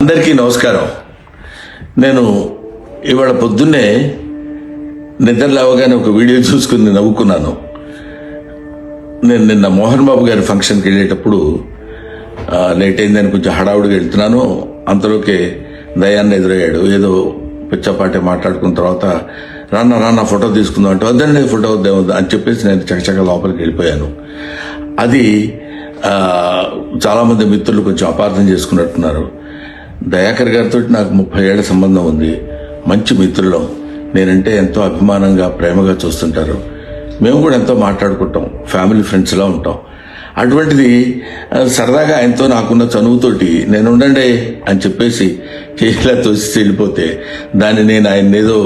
అందరికీ నమస్కారం. నేను ఇవాళ పొద్దున్నే నిద్ర లేవగానే ఒక వీడియో చూసుకుని నవ్వుకున్నాను. నేను నిన్న మోహన్ బాబు గారి ఫంక్షన్కి వెళ్ళేటప్పుడు లేట్ అయిందని కొంచెం హడావుడిగా వెళ్తున్నాను. అంతలోకే దయాన్ని ఎదురయ్యాడు. ఏదో పిచ్చపాటే మాట్లాడుకున్న తర్వాత రాన్న ఫోటో తీసుకుందాం అంటే వద్దండి ఫోటో వద్దా అని చెప్పేసి నేను చకచక లోపలికి వెళ్ళిపోయాను. అది చాలామంది మిత్రులు కొంచెం అపార్థం చేసుకున్నట్టున్నారు. దయాకర్ గారితో నాకు 30 ఏళ్ల సంబంధం ఉంది. మంచి మిత్రులం. నేనంటే ఎంతో అభిమానంగా ప్రేమగా చూస్తుంటారు. మేము కూడా ఎంతో మాట్లాడుకుంటాం, ఫ్యామిలీ ఫ్రెండ్స్లా ఉంటాం. అటువంటిది సరదాగా ఆయనతో నాకున్న చనువుతోటి నేను ఉండండి అని చెప్పేసి చేతిలా తోసి వెళ్ళిపోతే దాన్ని నేను ఆయన ఏదో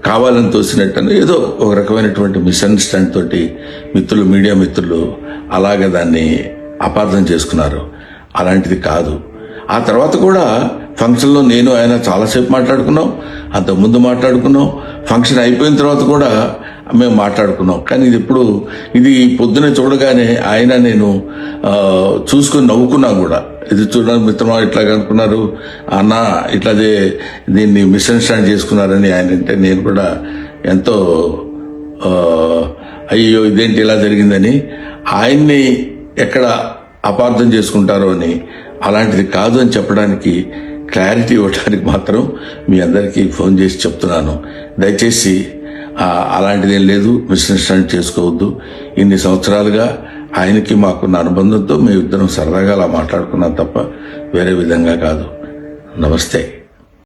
కావాలని తోసినట్టు ఏదో ఒక రకమైనటువంటి మిస్అండర్స్టాండ్ తోటి మిత్రులు, మీడియా మిత్రులు అలాగే దాన్ని అపార్థం చేసుకున్నారు. అలాంటిది కాదు. ఆ తర్వాత కూడా ఫంక్షన్లో నేను ఆయన చాలాసేపు మాట్లాడుకున్నాం, అంతకుముందు మాట్లాడుకున్నాం, ఫంక్షన్ అయిపోయిన తర్వాత కూడా మేము మాట్లాడుకున్నాం. కానీ ఇది పొద్దున చూడగానే ఆయన నేను చూసుకుని నవ్వుకున్నాం కూడా. ఇది చూడడానికి మిత్రమా ఇట్లా అనుకున్నారు అన్న, ఇట్లాదే దీన్ని మిస్అండర్స్టాండ్ చేసుకున్నారని ఆయన అంటే నేను కూడా ఎంతో అయ్యో ఇదేంటి ఇలా జరిగిందని, ఆయన్ని ఎక్కడ అపార్థం చేసుకుంటారో అని, అలాంటిది కాదు అని చెప్పడానికి క్లారిటీ ఇవ్వడానికి మాత్రం మీ అందరికీ ఫోన్ చేసి చెప్తున్నాను. దయచేసి అలాంటిదేం లేదు, మిస్అండర్స్టాండ్ చేసుకోవద్దు. ఇన్ని సంవత్సరాలుగా ఆయనకి మాకున్న అనుబంధంతో మేము ఇద్దరం సరదాగా అలా మాట్లాడుకున్నాం తప్ప వేరే విధంగా కాదు. నమస్తే.